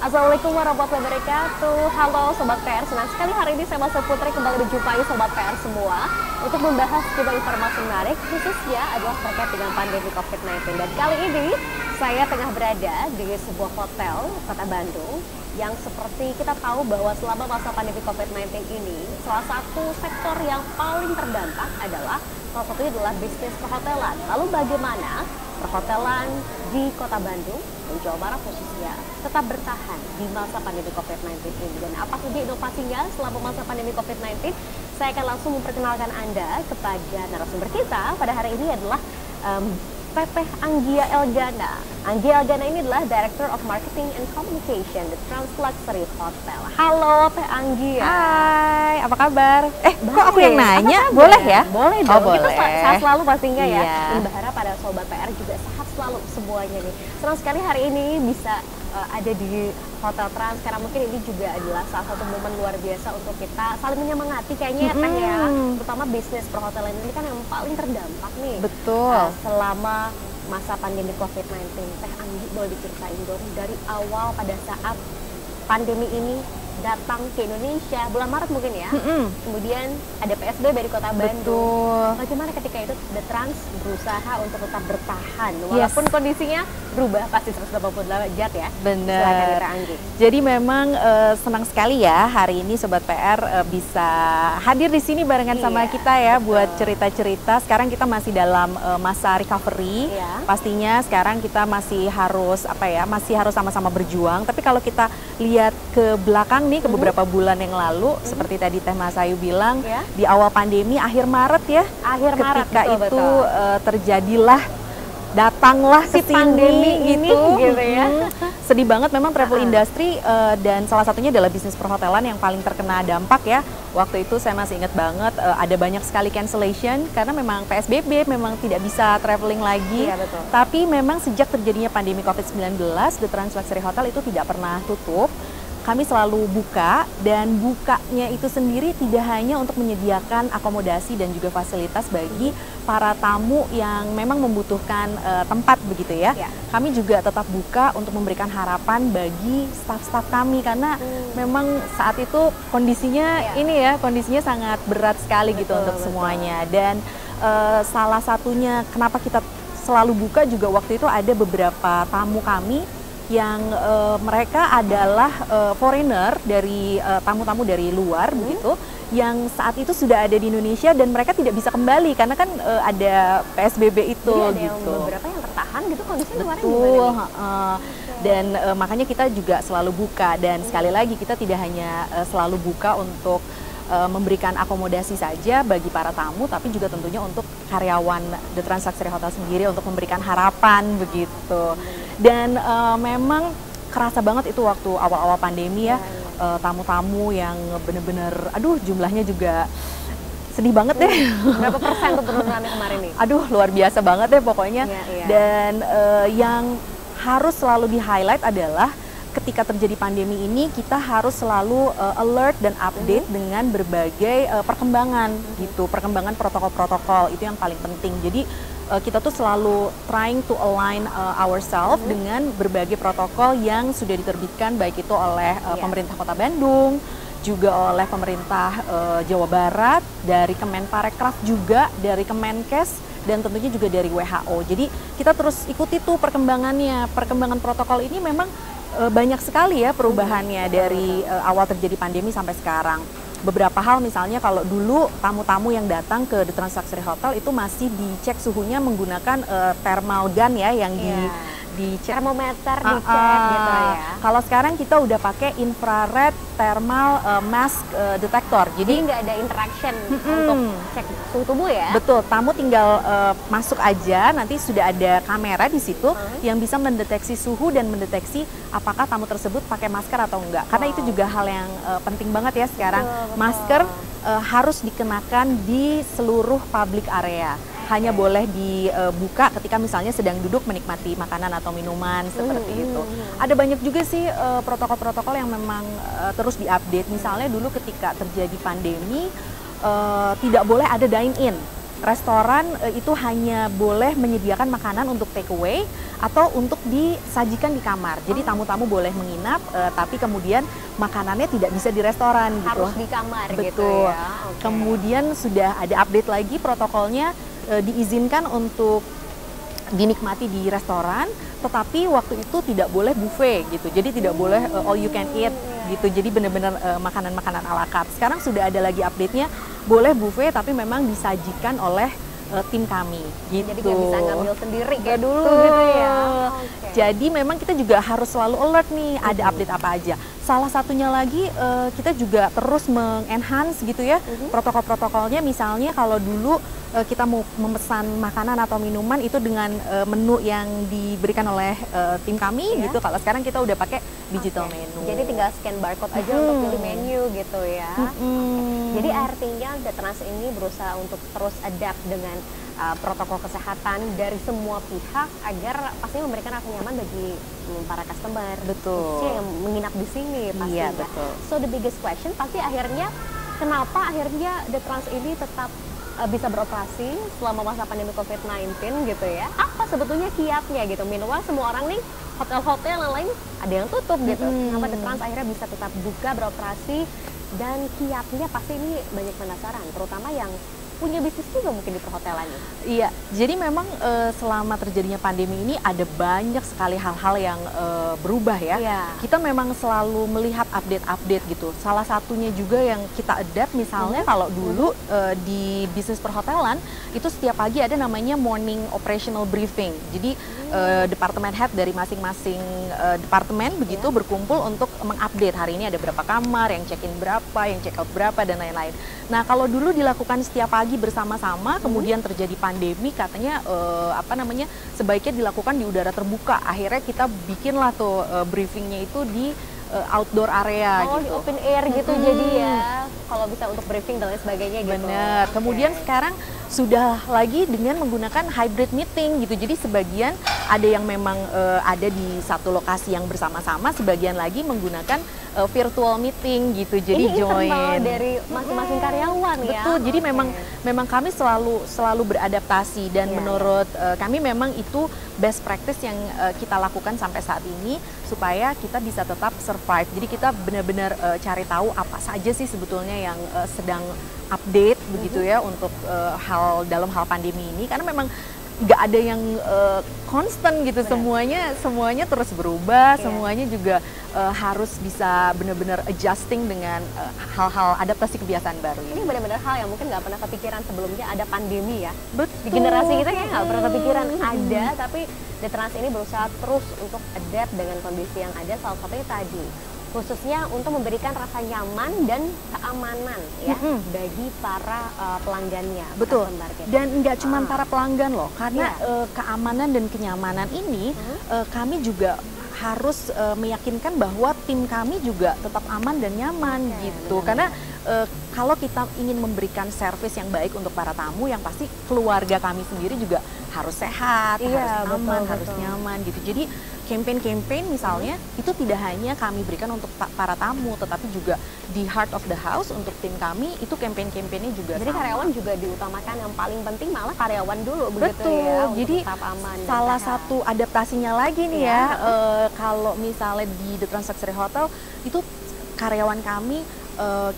Assalamualaikum warahmatullahi wabarakatuh. Halo Sobat PR, senang sekali hari ini saya Mas Putri kembali menjumpai Sobat PR semua untuk membahas sejumlah informasi menarik, khususnya adalah terkait dengan pandemi COVID-19. Dan kali ini saya tengah berada di sebuah hotel Kota Bandung yang seperti kita tahu bahwa selama masa pandemi COVID-19 ini, salah satu sektor yang paling terdampak adalah salah satunya adalah bisnis perhotelan. Lalu bagaimana perhotelan di Kota Bandung dan Jawa Barat khususnya tetap bertahan di masa pandemi COVID-19 ini, dan apa saja inovasinya selama masa pandemi COVID-19? Saya akan langsung memperkenalkan Anda kepada narasumber kita pada hari ini adalah Teteh Anggia Elgana. Anggia Elgana ini adalah Director of Marketing and Communication di Trans Luxury Hotel. Halo Teh Anggia. Hai, apa kabar? Baik. Kok aku yang nanya? Boleh ya? Boleh dong. Oh, boleh. Kita sehat selalu pastinya ya. Iya. Dan berharap pada Sobat PR juga sehat selalu semuanya nih. Senang sekali hari ini bisa ada di Hotel Trans, karena mungkin ini juga adalah salah satu momen luar biasa untuk kita saling menyemangati kayaknya ya Teh ya. Terutama bisnis perhotelan ini kan yang paling terdampak nih. Betul. Selama masa pandemi COVID-19. Teh Anggi, boleh diceritain dong dari awal pada saat pandemi ini datang ke Indonesia bulan Maret mungkin ya. Kemudian ada PSBB di Kota Bandung. Betul. Bagaimana ketika itu The Trans berusaha untuk tetap bertahan walaupun kondisinya berubah pasti 180 derajat ya. Bener. Silakan Teh Anggi. Jadi memang senang sekali ya hari ini Sobat PR bisa hadir di sini barengan sama kita ya, betul. buat cerita-cerita. Sekarang kita masih dalam masa recovery. Iya. Pastinya sekarang kita masih harus masih harus sama-sama berjuang. Tapi kalau kita lihat ke belakang nih, ke beberapa bulan yang lalu, seperti tadi Teh Mas Ayu bilang, Ya. di awal pandemi akhir Maret ya, Akhir Maret, ketika betul, itu betul. Terjadilah, datanglah Si ke sini pandemi ini, gitu. gitu ya. Sedih banget memang travel industry, dan salah satunya adalah bisnis perhotelan yang paling terkena dampak ya. Waktu itu saya masih ingat banget, ada banyak sekali cancellation karena memang PSBB, memang tidak bisa traveling lagi. Iya, betul. Tapi memang sejak terjadinya pandemi COVID-19, The Trans Luxury Hotel itu tidak pernah tutup. Kami selalu buka, dan bukanya itu sendiri tidak hanya untuk menyediakan akomodasi dan juga fasilitas bagi para tamu yang memang membutuhkan tempat begitu ya. Ya. Kami juga tetap buka untuk memberikan harapan bagi staf-staf kami, karena memang saat itu kondisinya kondisinya sangat berat sekali gitu untuk semuanya. Dan salah satunya kenapa kita selalu buka juga, waktu itu ada beberapa tamu kami yang mereka adalah foreigner dari tamu-tamu dari luar begitu, yang saat itu sudah ada di Indonesia dan mereka tidak bisa kembali karena kan ada PSBB itu. Jadi ada yang gitu. beberapa yang tertahan gitu, kondisinya kemarin Betul, gimana nih? dan makanya kita juga selalu buka, dan sekali lagi kita tidak hanya selalu buka untuk memberikan akomodasi saja bagi para tamu, tapi juga tentunya untuk karyawan The Trans Luxury Hotel sendiri untuk memberikan harapan begitu. Dan memang kerasa banget itu waktu awal-awal pandemi ya, tamu-tamu yang bener-bener, aduh jumlahnya juga sedih banget deh. Berapa persen tuh penurunannya kemarin nih? Aduh luar biasa banget deh pokoknya. Iya. Dan yang harus selalu di-highlight adalah ketika terjadi pandemi ini kita harus selalu alert dan update dengan berbagai perkembangan gitu, perkembangan protokol-protokol itu yang paling penting. Jadi kita tuh selalu trying to align ourselves dengan berbagai protokol yang sudah diterbitkan, baik itu oleh pemerintah Kota Bandung, juga oleh pemerintah Jawa Barat, dari Kemenparekraf juga, dari Kemenkes, dan tentunya juga dari WHO. Jadi kita terus ikuti tuh perkembangannya. Perkembangan protokol ini memang banyak sekali ya perubahannya dari awal terjadi pandemi sampai sekarang. Beberapa hal misalnya kalau dulu tamu-tamu yang datang ke The Trans Luxury Hotel itu masih dicek suhunya menggunakan thermal gun ya, yang dicek termometer dicek gitu ya. Kalau sekarang kita udah pakai infrared thermal mask detector. Jadi nggak ada interaction untuk cek suhu tubuh ya? Betul, tamu tinggal masuk aja, nanti sudah ada kamera di situ yang bisa mendeteksi suhu dan mendeteksi apakah tamu tersebut pakai masker atau enggak. Karena itu juga hal yang penting banget ya sekarang. Betul. Masker harus dikenakan di seluruh public area. Hanya boleh dibuka ketika misalnya sedang duduk menikmati makanan atau minuman seperti itu. Ada banyak juga sih protokol-protokol yang memang terus diupdate. Misalnya dulu ketika terjadi pandemi tidak boleh ada dine-in. restoran itu hanya boleh menyediakan makanan untuk take away atau untuk disajikan di kamar. Jadi tamu-tamu boleh menginap, tapi kemudian makanannya tidak bisa di restoran gitu. Harus di kamar gitu Betul. ya. Oke. Kemudian sudah ada update lagi protokolnya, diizinkan untuk dinikmati di restoran, tetapi waktu itu tidak boleh buffet gitu. Jadi tidak boleh all you can eat gitu. Jadi benar-benar makanan-makanan ala carte. Sekarang sudah ada lagi update-nya, boleh buffet tapi memang disajikan oleh tim kami gitu. Jadi nggak bisa ngambil sendiri kayak dulu gitu ya. Oke. Jadi memang kita juga harus selalu alert nih, ada update apa aja. Salah satunya lagi kita juga terus mengenhance gitu ya protokol-protokolnya. Misalnya kalau dulu kita mau memesan makanan atau minuman itu dengan menu yang diberikan oleh tim kami gitu. Kalau sekarang kita udah pakai digital menu. Jadi tinggal scan barcode aja untuk pilih menu gitu ya. Jadi artinya The Trans ini berusaha untuk terus adapt dengan protokol kesehatan dari semua pihak agar pastinya memberikan rasa nyaman bagi para customer. Betul. Khususnya yang menginap di sini pastinya. Iya, betul. So the biggest question pasti akhirnya kenapa akhirnya The Trans ini tetap bisa beroperasi selama masa pandemi COVID-19 gitu ya. Apa sebetulnya kiatnya gitu? Meanwhile semua orang nih hotel-hotel yang lain ada yang tutup gitu. Kenapa The Trans akhirnya bisa tetap buka beroperasi dan kiatnya pasti ini banyak penasaran, terutama yang punya bisnis juga mungkin di perhotelannya. Iya, jadi memang selama terjadinya pandemi ini ada banyak sekali hal-hal yang berubah ya. Iya. Kita memang selalu melihat update-update gitu. Salah satunya juga yang kita adapt misalnya kalau dulu di bisnis perhotelan itu setiap pagi ada namanya morning operational briefing. Jadi departemen head dari masing-masing departemen begitu berkumpul untuk mengupdate hari ini ada berapa kamar, yang check-in berapa, yang check-out berapa dan lain-lain. Nah, kalau dulu dilakukan setiap pagi bersama-sama, kemudian terjadi pandemi, katanya sebaiknya dilakukan di udara terbuka. Akhirnya kita bikinlah tuh briefingnya itu di outdoor area Oh, gitu. di open air gitu jadi ya. Kalau bisa untuk briefing dan lain sebagainya gitu. Bener. Kemudian sekarang sudah lagi dengan menggunakan hybrid meeting gitu. Jadi sebagian ada yang memang ada di satu lokasi yang bersama-sama, sebagian lagi menggunakan virtual meeting gitu. Jadi ini join internal dari masing-masing karyawan ya. Betul, jadi Oke. memang kami selalu beradaptasi dan Iya, menurut kami memang itu best practice yang kita lakukan sampai saat ini supaya kita bisa tetap survive. Jadi kita benar-benar cari tahu apa saja sih sebetulnya yang sedang update begitu ya untuk dalam hal pandemi ini, karena memang nggak ada yang konstan gitu. Semuanya terus berubah. Iya. Semuanya juga harus bisa benar-benar adjusting dengan hal-hal adaptasi kebiasaan baru Ini ini. benar-benar hal yang mungkin nggak pernah kepikiran sebelumnya ada pandemi ya. Betul. Di generasi kita kayak nggak pernah kepikiran ada, tapi The Trans ini berusaha terus untuk adapt dengan kondisi yang ada. Salah satunya tadi, khususnya untuk memberikan rasa nyaman dan keamanan ya bagi para pelanggannya. Betul. customer gitu. Dan nggak cuma para pelanggan loh, karena Iya. keamanan dan kenyamanan ini kami juga harus meyakinkan bahwa tim kami juga tetap aman dan nyaman Oke, gitu. benar-benar. Karena kalau kita ingin memberikan servis yang baik untuk para tamu, yang pasti keluarga kami sendiri juga harus sehat, Iya, harus aman, betul, harus betul. nyaman gitu. Jadi campaign-campaign misalnya itu tidak hanya kami berikan untuk para tamu, tetapi juga di heart of the house untuk tim kami itu campaign-campaignnya juga Jadi sama. karyawan juga diutamakan, yang paling penting malah karyawan dulu begitu Betul, ya. untuk jadi tetap aman dan salah sehat. satu adaptasinya lagi nih Iya. ya, kalau misalnya di The Trans Luxury Hotel itu karyawan kami,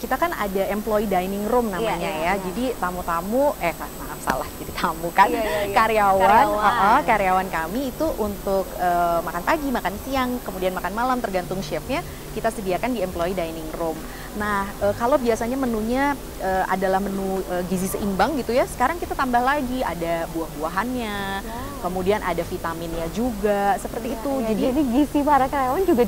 kita kan ada employee dining room namanya iya, ya, iya. jadi tamu-tamu, maaf salah, jadi tamu kan, Iya. karyawan kami itu untuk makan pagi, makan siang, kemudian makan malam tergantung shiftnya kita sediakan di employee dining room. Nah, kalau biasanya menunya adalah menu gizi seimbang gitu ya, sekarang kita tambah lagi ada buah-buahannya, kemudian ada vitaminnya juga, seperti itu. Jadi gizi para karyawan juga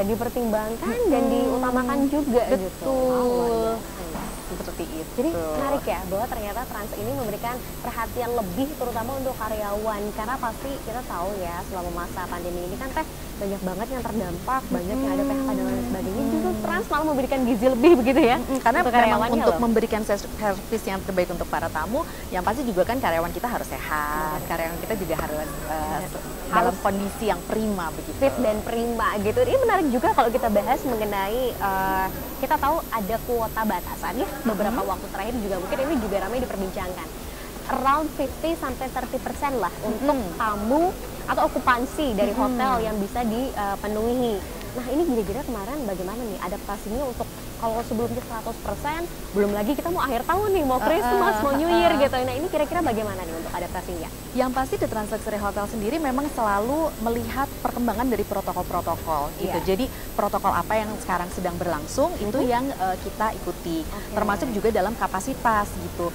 dipertimbangkan dan diutamakan juga gitu. Betul. Oh, luar biasa. Seperti itu. Jadi menarik ya bahwa ternyata Trans ini memberikan perhatian lebih terutama untuk karyawan, karena pasti kita tahu ya selama masa pandemi ini kan banyak banget yang terdampak, banyak yang ada PHK dan lain sebagainya. Justru Trans malah memberikan gizi lebih begitu ya. Karena untuk memang karyawannya untuk loh. memberikan servis yang terbaik untuk para tamu, yang pasti juga kan karyawan kita harus sehat, karyawan kita juga harus dalam kondisi yang prima begitu. Fit dan prima gitu. Ini menarik juga kalau kita bahas mengenai kita tahu ada kuota batasan ya beberapa waktu terakhir juga mungkin ini juga ramai diperbincangkan. around 50 sampai 30% lah untuk tamu atau okupansi dari hotel yang bisa dipenuhi. Nah ini kira-kira kemarin bagaimana nih adaptasinya untuk kalau sebelumnya 100%, belum lagi kita mau akhir tahun nih, mau Christmas, mau New Year gitu. Nah ini kira-kira bagaimana nih untuk adaptasinya? Yang pasti The Trans Luxury Hotel sendiri memang selalu melihat perkembangan dari protokol-protokol gitu. Jadi protokol apa yang sekarang sedang berlangsung itu yang kita ikuti. Termasuk juga dalam kapasitas gitu.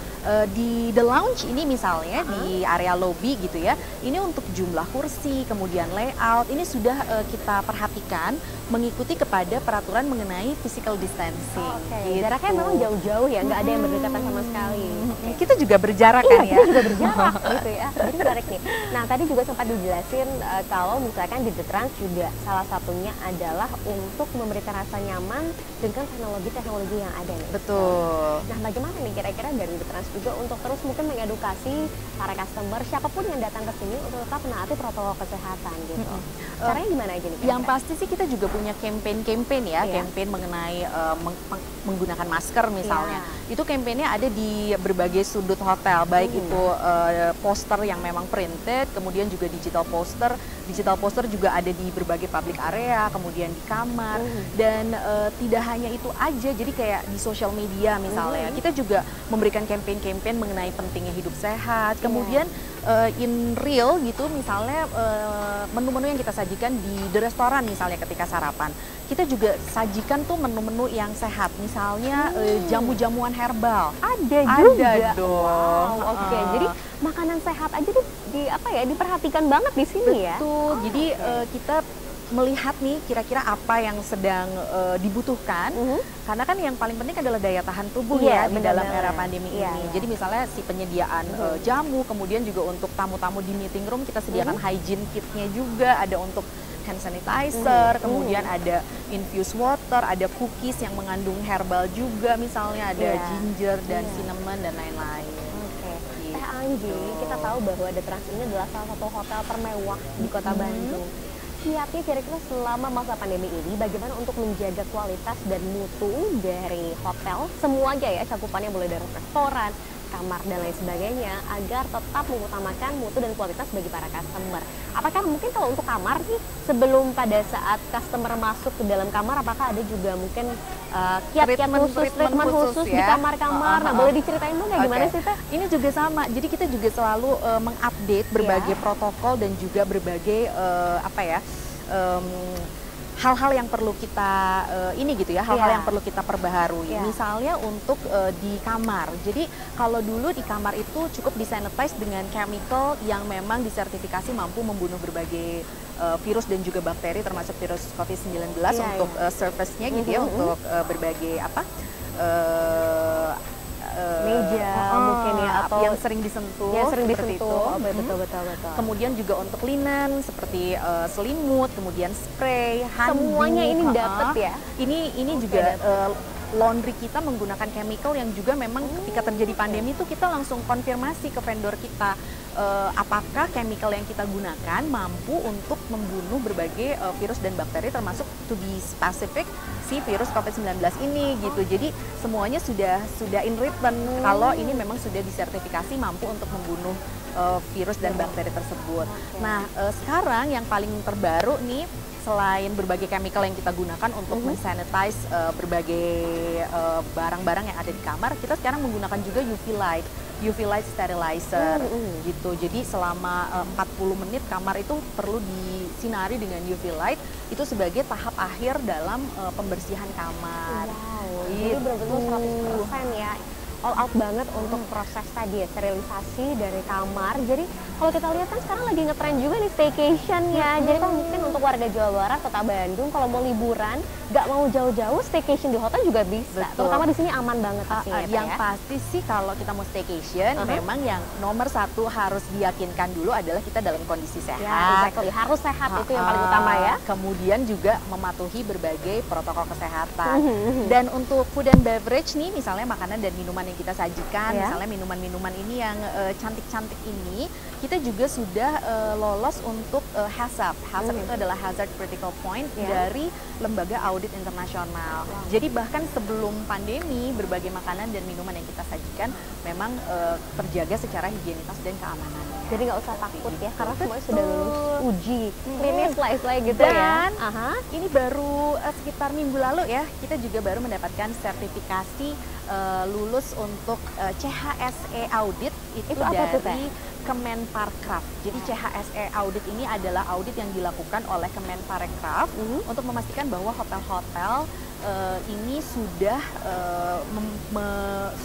Di The Lounge ini misalnya di area lobby gitu ya, ini untuk jumlah kursi, kemudian layout, ini sudah kita perhatikan mengikuti kepada peraturan mengenai physical distancing. Gitu. Jaraknya memang jauh-jauh ya, nggak ada yang berdekatan sama sekali. Kita juga berjarak kan ya? Kita juga berjarak gitu ya. Jadi menarik nih. Nah tadi juga sempat dijelasin kalau misalkan di The Trans juga salah satunya adalah untuk memberikan rasa nyaman dengan teknologi-teknologi yang ada nih. Betul. Nah bagaimana nih kira-kira dari The Trans juga untuk terus mungkin mengedukasi para customer siapapun yang datang ke sini untuk tetap menaati protokol kesehatan gitu. Caranya gimana aja nih? Yang pasti sih kita juga punya campaign ya, campaign mengenai menggunakan masker misalnya. Itu campaignnya ada di berbagai sudut hotel, baik itu poster yang memang printed, kemudian juga digital poster. Digital poster juga ada di berbagai public area, kemudian di kamar, dan tidak hanya itu aja. Jadi kayak di social media misalnya, kita juga memberikan campaign-campaign mengenai pentingnya hidup sehat. Kemudian in real gitu, misalnya menu-menu yang kita sajikan di the restoran misalnya ketika sarapan, kita juga sajikan tuh menu-menu yang sehat, misalnya jamu-jamuan herbal. Ada juga. Ada dong. Wow, oke. Jadi makanan sehat aja diperhatikan banget di sini ya. Betul. Jadi kita melihat nih kira-kira apa yang sedang dibutuhkan, karena kan yang paling penting adalah daya tahan tubuh ya di dalam era pandemi ini. Jadi misalnya si penyediaan jamu, kemudian juga untuk tamu-tamu di meeting room kita sediakan hygiene kitnya juga, ada untuk hand sanitizer, kemudian ada infused water, ada cookies yang mengandung herbal juga, misalnya ada ginger dan cinnamon dan lain-lain. Teh Anggi, kita tahu bahwa The Trans ini adalah salah satu hotel termewah di Kota Bandung. Siapnya kira-kira selama masa pandemi ini bagaimana untuk menjaga kualitas dan mutu dari hotel semuanya ya, cakupannya mulai dari restoran, kamar dan lain sebagainya agar tetap mengutamakan mutu dan kualitas bagi para customer. Apakah mungkin kalau untuk kamar nih sebelum pada saat customer masuk ke dalam kamar, apakah ada juga mungkin kiat-kiat treatment khusus di kamar-kamar? Nah boleh diceritain dong kayak gimana sih Teh? Ini juga sama, jadi kita juga selalu mengupdate berbagai protokol dan juga berbagai hal-hal yang perlu kita hal-hal yang perlu kita perbaharui. Misalnya untuk di kamar. Jadi kalau dulu di kamar itu cukup disanitize dengan chemical yang memang disertifikasi mampu membunuh berbagai virus dan juga bakteri termasuk virus COVID-19 untuk surface-nya gitu ya, untuk berbagai meja mungkin ya, atau yang sering disentuh, betul. Kemudian juga untuk linen seperti selimut, kemudian spray, handuk, semuanya ini dapat ya. Ini juga laundry kita menggunakan chemical yang juga memang ketika terjadi pandemi itu kita langsung konfirmasi ke vendor kita apakah chemical yang kita gunakan mampu untuk membunuh berbagai virus dan bakteri termasuk to be specific si virus COVID-19 ini gitu. Jadi semuanya sudah in written kalau ini memang sudah disertifikasi mampu untuk membunuh virus dan bakteri tersebut. Nah, sekarang yang paling terbaru nih, selain berbagai chemical yang kita gunakan untuk men-sanitize berbagai barang-barang yang ada di kamar, kita sekarang menggunakan juga UV light sterilizer gitu. Jadi selama 40 menit kamar itu perlu disinari dengan UV light, itu sebagai tahap akhir dalam pembersihan kamar. Wow, jadi benar-benar 100% ya, all out banget untuk proses tadi ya, sterilisasi dari kamar. Jadi kalau kita lihat kan sekarang lagi ngetren juga nih staycation ya. Jadi kan mungkin untuk warga Jawa Barat, Kota Bandung kalau mau liburan nggak mau jauh-jauh, staycation di hotel juga bisa. Terutama di sini aman banget pastinya. Yang pasti sih kalau kita mau staycation, memang yang nomor satu harus diyakinkan dulu adalah kita dalam kondisi sehat. Ya, exactly. Harus sehat, itu yang paling utama ya. Kemudian juga mematuhi berbagai protokol kesehatan. Dan untuk food and beverage nih, misalnya makanan dan minuman yang kita sajikan, Ya. misalnya minuman-minuman ini yang cantik-cantik ini, kita juga sudah lolos untuk HACCP. HACCP itu adalah Hazard Critical Point dari Lembaga Audit Internasional. Jadi bahkan sebelum pandemi, berbagai makanan dan minuman yang kita sajikan memang terjaga secara higienitas dan keamanannya. Jadi nggak usah takut ya, karena semuanya sudah lulus uji klinis lah istilahnya gitu ya. Dan ini baru sekitar minggu lalu ya, kita juga baru mendapatkan sertifikasi lulus untuk CHSE Audit itu apa tuh, dari Kemenparekraf. Jadi CHSE Audit ini adalah audit yang dilakukan oleh Kemenparekraf untuk memastikan bahwa hotel-hotel ini sudah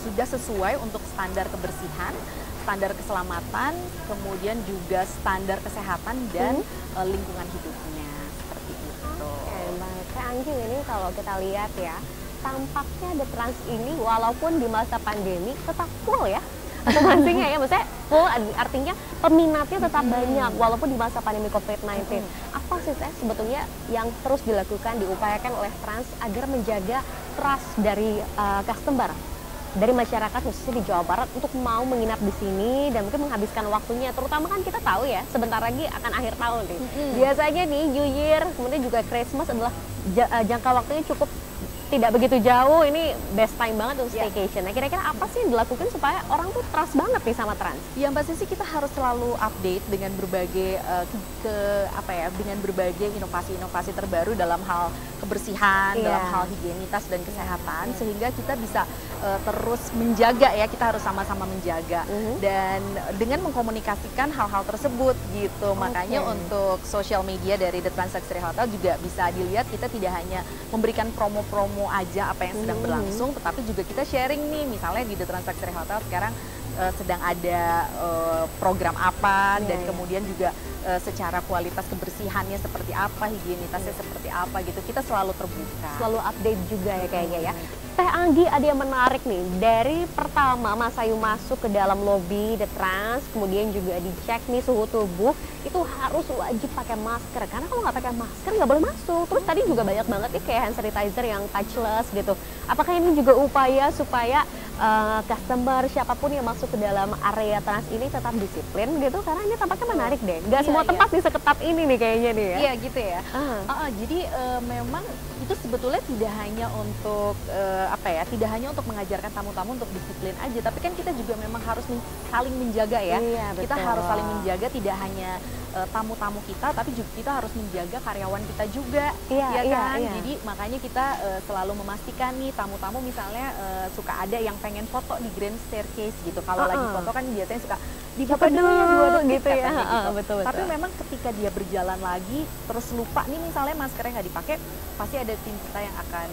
sudah sesuai untuk standar kebersihan, standar keselamatan, kemudian juga standar kesehatan dan lingkungan hidupnya, seperti itu. Oke, baik. Kak Anggi, ini kalau kita lihat ya, tampaknya The Trans ini walaupun di masa pandemi tetap full ya. Masing-masingnya ya, maksudnya full artinya peminatnya tetap banyak walaupun di masa pandemi COVID-19. Apa sih Teh sebetulnya yang terus dilakukan, diupayakan oleh Trans agar menjaga trust dari customer, dari masyarakat khususnya di Jawa Barat untuk mau menginap di sini dan mungkin menghabiskan waktunya, terutama kan kita tahu ya sebentar lagi akan akhir tahun nih. Biasanya nih New Year kemudian juga Christmas adalah jangka waktunya cukup tidak begitu jauh, ini best time banget untuk staycation. Nah, kira-kira apa sih yang dilakukan supaya orang tuh trust banget nih sama Trans? Yang pasti sih kita harus selalu update dengan berbagai dengan berbagai inovasi-inovasi terbaru dalam hal kebersihan, dalam hal higienitas dan kesehatan, sehingga kita bisa terus menjaga ya, kita harus sama-sama menjaga dan dengan mengkomunikasikan hal-hal tersebut gitu. Makanya untuk social media dari The Trans Luxury Hotel juga bisa dilihat, kita tidak hanya memberikan promo-promo aja apa yang sedang berlangsung, tetapi juga kita sharing nih, misalnya di The Trans Luxury Hotel sekarang sedang ada program apa dan kemudian juga secara kualitas kebersihannya seperti apa, higienitasnya seperti apa gitu. Kita selalu terbuka. Selalu update juga ya kayaknya ya. Teh Anggi, ada yang menarik nih, dari pertama Mas Ayu masuk ke dalam lobi The Trans, kemudian juga dicek nih suhu tubuh, itu harus wajib pakai masker, karena kalau nggak pakai masker nggak boleh masuk. Terus tadi juga banyak banget nih kayak hand sanitizer yang touchless gitu. Apakah ini juga upaya supaya customer siapapun yang masuk ke dalam area Trans ini tetap disiplin gitu? Karena ini tampaknya menarik deh, nggak semua tempat bisa ketat ini nih kayaknya nih ya. Iya gitu ya. Jadi memang itu sebetulnya tidak hanya untuk tidak hanya untuk mengajarkan tamu-tamu untuk disiplin aja, tapi kan kita juga memang harus saling menjaga ya. Iya, kita betul. harus saling menjaga, tidak hanya tamu-tamu kita, tapi juga kita harus menjaga karyawan kita juga, ya kan? Jadi makanya kita selalu memastikan nih tamu-tamu misalnya suka ada yang pengen foto di grand staircase gitu. Kalau lagi foto kan biasanya suka dibuka dulu ya 2 detik gitu ya. gitu. Betul. Tapi memang ketika dia berjalan lagi terus lupa nih misalnya maskernya nggak dipakai, pasti ada tim kita yang akan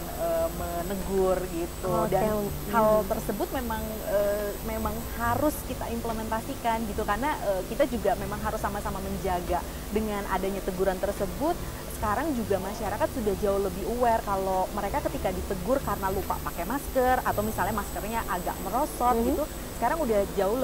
menegur gitu. Dan hal tersebut memang harus kita implementasikan gitu, karena kita juga memang harus sama-sama menjaga. Dengan adanya teguran tersebut, sekarang juga masyarakat sudah jauh lebih aware kalau mereka ketika ditegur karena lupa pakai masker atau misalnya maskernya agak merosot gitu, sekarang udah jauh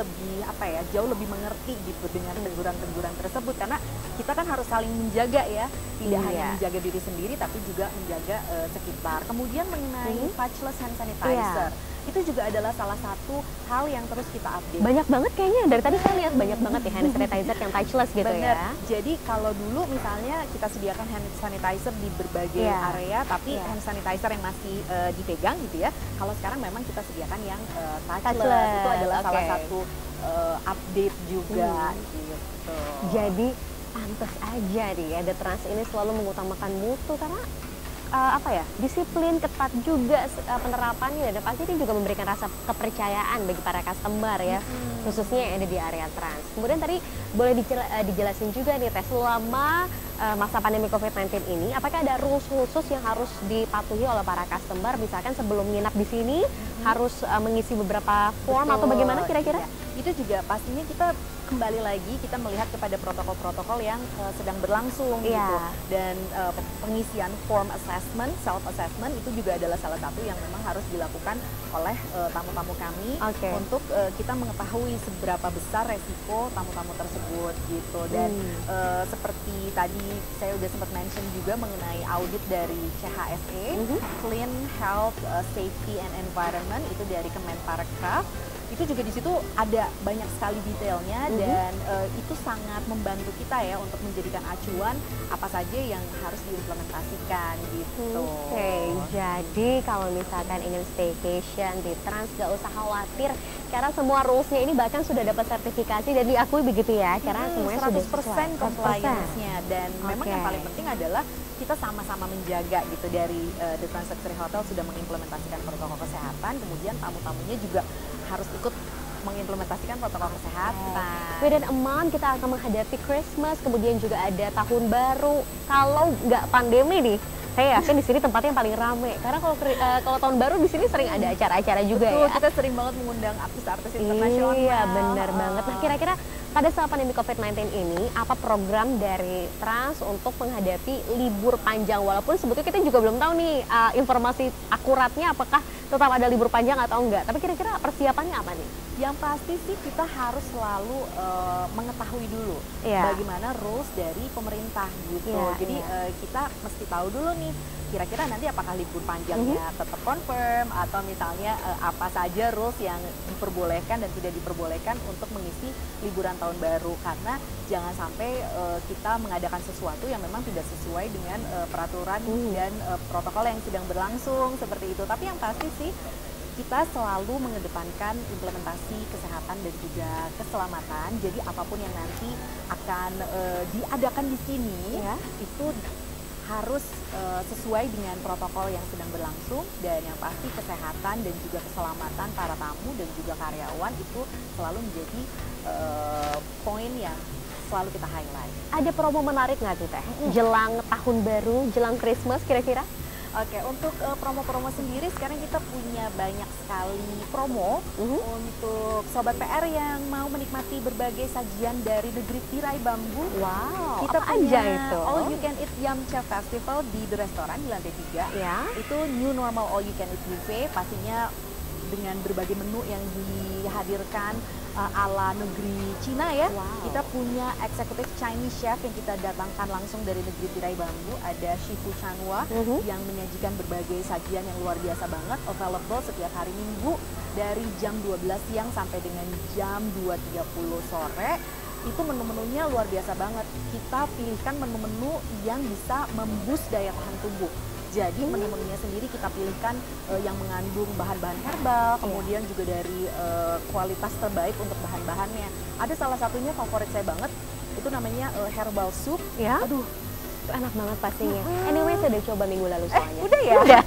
lebih mengerti gitu dengan teguran-teguran tersebut, karena kita kan harus saling menjaga ya, tidak hanya menjaga diri sendiri tapi juga menjaga sekitar. Kemudian mengenai touchless hand sanitizer, itu juga adalah salah satu hal yang terus kita update. Banyak banget kayaknya, dari tadi saya lihat banyak banget ya hand sanitizer yang touchless gitu. Bener. Ya. Jadi kalau dulu misalnya kita sediakan hand sanitizer di berbagai area, tapi hand sanitizer yang masih dipegang gitu ya. Kalau sekarang memang kita sediakan yang touchless. Itu adalah salah satu update juga gitu. Jadi pantas aja nih ya, The Trans ini selalu mengutamakan mutu karena disiplin, ketat juga penerapannya, dan pasti ini juga memberikan rasa kepercayaan bagi para customer ya, khususnya yang ada di area Trans. Kemudian tadi boleh dijelasin juga nih Teh, selama masa pandemi COVID-19 ini, apakah ada rules khusus yang harus dipatuhi oleh para customer, misalkan sebelum nginap di sini harus mengisi beberapa form atau bagaimana kira-kira? Ya, itu juga pastinya kita kembali lagi kita melihat kepada protokol-protokol yang sedang berlangsung Iya. gitu. Dan pengisian form assessment, self assessment itu juga adalah salah satu yang memang harus dilakukan oleh tamu-tamu kami Oke. untuk kita mengetahui seberapa besar resiko tamu-tamu tersebut gitu. Dan seperti tadi saya udah sempat mention juga mengenai audit dari CHSE, Clean Health, Safety and Environment, itu dari Kemenparekraf. Itu juga di situ ada banyak sekali detailnya dan itu sangat membantu kita ya untuk menjadikan acuan apa saja yang harus diimplementasikan gitu. Oke, jadi kalau misalkan ingin staycation di Trans gak usah khawatir karena semua rulesnya ini bahkan sudah dapat sertifikasi dan diakui begitu ya karena semuanya sudah 100% compliance-nya dan memang yang Oke. paling penting adalah kita sama-sama menjaga gitu dari The Trans Luxury Hotel sudah mengimplementasikan protokol kesehatan, kemudian tamu-tamunya juga harus ikut mengimplementasikan protokol kesehatan. Within a month kita akan menghadapi Christmas, kemudian juga ada tahun baru. Kalau nggak pandemi nih, saya yakin di sini tempatnya yang paling rame. Karena kalau tahun baru di sini sering ada acara-acara juga Betul, ya. kita sering banget mengundang artis-artis internasional. Iya, benar banget. Nah, kira-kira pada saat pandemi COVID-19 ini, apa program dari Trans untuk menghadapi libur panjang? Walaupun sebetulnya kita juga belum tahu nih informasi akuratnya apakah tetap ada libur panjang atau enggak. Tapi kira-kira persiapannya apa nih? Yang pasti sih kita harus selalu mengetahui dulu Iya. bagaimana rules dari pemerintah gitu. Iya, Jadi kita mesti tahu dulu nih kira-kira nanti apakah libur panjangnya tetap confirm atau misalnya apa saja rules yang diperbolehkan dan tidak diperbolehkan untuk mengisi liburan tahun baru, karena jangan sampai kita mengadakan sesuatu yang memang tidak sesuai dengan peraturan dan protokol yang sedang berlangsung seperti itu. Tapi yang pasti sih kita selalu mengedepankan implementasi kesehatan dan juga keselamatan. Jadi apapun yang nanti akan diadakan di sini itu harus sesuai dengan protokol yang sedang berlangsung, dan yang pasti kesehatan dan juga keselamatan para tamu dan juga karyawan itu selalu menjadi poin yang selalu kita highlight. Ada promo menarik nggak tuh Teh? Jelang tahun baru, jelang Christmas kira-kira? Oke, untuk promo-promo sendiri sekarang kita punya banyak sekali promo untuk Sobat PR yang mau menikmati berbagai sajian dari negeri tirai bambu. Wow, Kita apa punya aja itu? All You Can Eat Yum Chef Festival di The Restaurant di lantai 3. Ya. Itu new normal all you can eat buffet, pastinya dengan berbagai menu yang dihadirkan ala negeri Cina ya. Wow. Kita punya executive Chinese chef yang kita datangkan langsung dari negeri tirai bambu. Ada Shifu Chanwa yang menyajikan berbagai sajian yang luar biasa banget, available setiap hari Minggu dari jam 12 siang sampai dengan jam 2.30 sore. Itu menu-menunya luar biasa banget. Kita pilihkan menu-menu yang bisa memboost daya tahan tubuh. Jadi menu-menunya sendiri kita pilihkan yang mengandung bahan-bahan herbal, kemudian juga dari kualitas terbaik untuk bahan-bahannya. Ada salah satunya favorit saya banget, itu namanya herbal soup. Ya. Aduh, Enak banget pastinya. Anyway, saya udah coba minggu lalu soalnya. udah ya? Udah.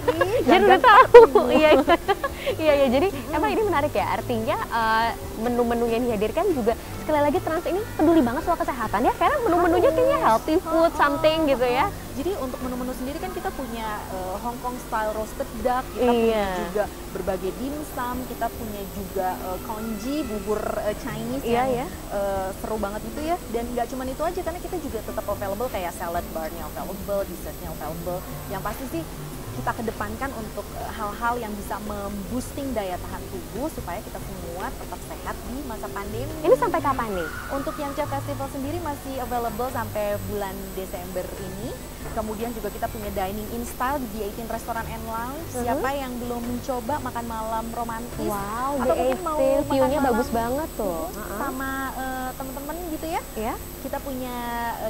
Jadi udah tahu. Iya. Iya, jadi emang ini menarik ya. Artinya menu-menu yang dihadirkan juga sekali lagi Trans ini peduli banget soal kesehatan ya. Karena menu-menunya kayaknya healthy food something gitu ya. Jadi untuk menu-menu sendiri kan kita punya Hong Kong style roasted duck, kita punya juga berbagai dimsum, kita punya juga congee, bubur Chinese yang seru banget itu ya. Dan nggak cuma itu aja, karena kita juga tetap available kayak salad bar-nya available, dessertnya available. Yang pasti sih kita kedepankan untuk hal-hal yang bisa memboosting daya tahan tubuh supaya kita semua tetap sehat di masa pandemi. Ini sampai kapan nih? Untuk yang Chef Festival sendiri masih available sampai bulan Desember ini. Kemudian juga kita punya dining in style di The 18 Restaurant and Lounge. Siapa yang belum mencoba makan malam romantis, Wow, atau The mungkin mau 18 view-nya makan bagus malam banget tuh. sama teman-teman gitu ya. Ya. Kita punya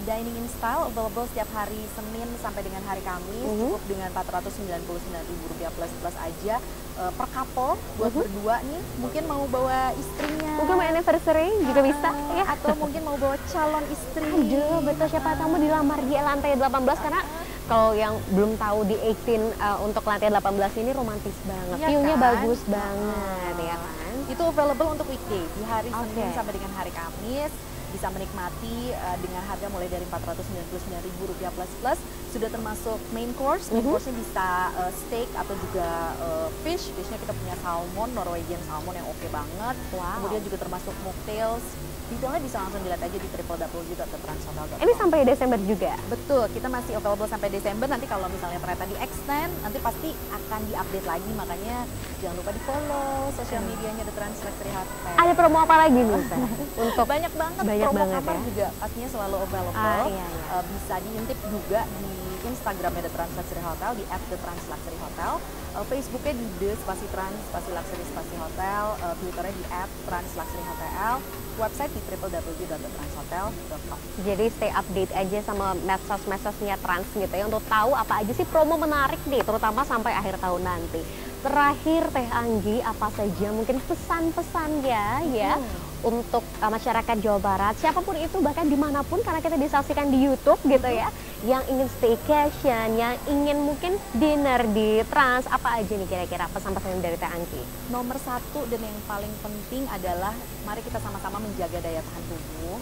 dining in style available setiap hari Senin sampai dengan hari Kamis, cukup dengan Rp499.000 plus aja per couple buat berdua nih. Mungkin mau bawa istrinya, Mungkin mau anniversary juga bisa ya. atau mungkin mau bawa calon istri. Aduh, betul, siapa tahu mau dilamar di lantai 18 karena kalau yang belum tahu di 18 untuk lantai 18 ini romantis banget. Iya View-nya kan? bagus banget ya kan. Itu available untuk weekday di hari Oke. Senin sampai dengan hari Kamis. Bisa menikmati dengan harga mulai dari Rp499.000 plus. Sudah termasuk main course. Main course-nya bisa steak atau juga fish. Fishnya kita punya salmon, Norwegian salmon yang oke banget. Wow. Kemudian juga termasuk mocktails, Detailnya bisa langsung dilihat aja di www.transhotel.com. Ini sampai Desember juga. Betul, kita masih available sampai Desember. Nanti kalau misalnya ternyata di extend, nanti pasti akan diupdate lagi. Makanya jangan lupa di follow sosial medianya The Trans Luxury Hotel. Ada promo apa lagi nih, Teh? Untuk banyak banget promo kamar juga pastinya selalu available. Iya. Bisa diintip juga di Instagramnya The Trans Luxury Hotel di @thetransluxuryhotel, Facebooknya di the_trans_luxury_hotel, Twitternya di @transluxuryhotel, website di www.thetranshotel.com. Jadi stay update aja sama medsos-medsosnya Trans gitu ya untuk tahu apa aja sih promo menarik nih terutama sampai akhir tahun nanti. Terakhir Teh Anggi, apa saja mungkin pesan-pesannya ya untuk masyarakat Jawa Barat, siapapun itu bahkan dimanapun karena kita disaksikan di YouTube gitu ya, yang ingin staycation, yang ingin mungkin dinner di Trans, apa aja nih kira-kira pesan-pesan dari Teh Anggi? Nomor satu dan yang paling penting adalah mari kita sama-sama menjaga daya tahan tubuh.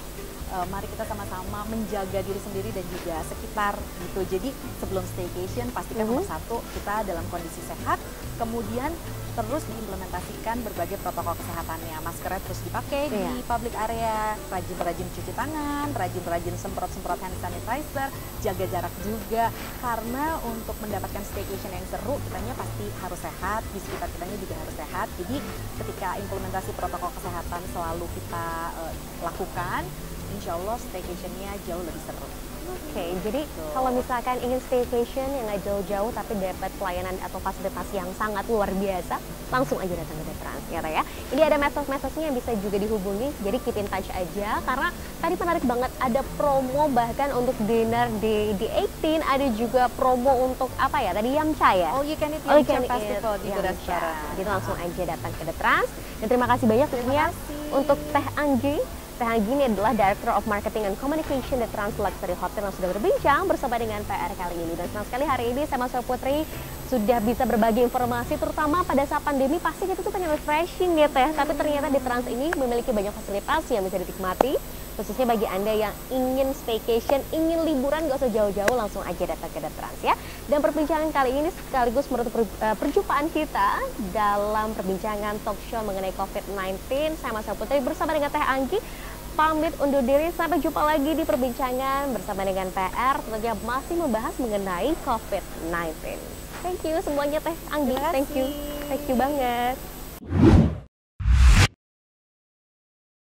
Mari kita sama-sama menjaga diri sendiri dan juga sekitar gitu. Jadi sebelum staycation pastikan nomor satu kita dalam kondisi sehat, kemudian terus diimplementasikan berbagai protokol kesehatannya. Maskernya terus dipakai di public area, rajin-rajin cuci tangan, rajin-rajin semprot-semprot hand sanitizer, jaga jarak juga. Karena untuk mendapatkan staycation yang seru, kitanya pasti harus sehat, di sekitar kitanya juga harus sehat. Jadi ketika implementasi protokol kesehatan selalu kita lakukan, insya Allah staycation-nya jauh lebih seru. Oke, jadi kalau misalkan ingin staycation yang nggak jauh-jauh tapi dapat pelayanan atau fasilitas yang sangat luar biasa, langsung aja datang ke The Trans ya. Ini ada medsos-medsosnya yang bisa juga dihubungi, jadi keep in touch aja karena tadi menarik banget ada promo bahkan untuk dinner di 18, ada juga promo untuk apa ya tadi Yamcha ya? Oh, you can eat Yamcha Festival di The Yamcha. Restoran. Jadi langsung aja datang ke The Trans dan terima kasih banyak tentunya untuk Teh Anggi. Teh Anggi ini adalah Director of Marketing and Communication The Trans Luxury Hotel yang sudah berbincang bersama dengan PR kali ini. Dan senang sekali hari ini saya Mas Putri sudah bisa berbagi informasi terutama pada saat pandemi pasti kita tuh pengen refreshing ya Teh. Tapi ternyata di Trans ini memiliki banyak fasilitas yang bisa dinikmati. Khususnya bagi Anda yang ingin staycation, ingin liburan gak usah jauh-jauh langsung aja datang ke The Trans ya. Dan perbincangan kali ini sekaligus menutup perjumpaan kita dalam perbincangan talk show mengenai COVID-19. Saya Mas Putri bersama dengan Teh Anggi pamit undur diri, sampai jumpa lagi di perbincangan bersama dengan PR tentunya masih membahas mengenai COVID-19. Thank you semuanya Teh Anggi, thank you banget.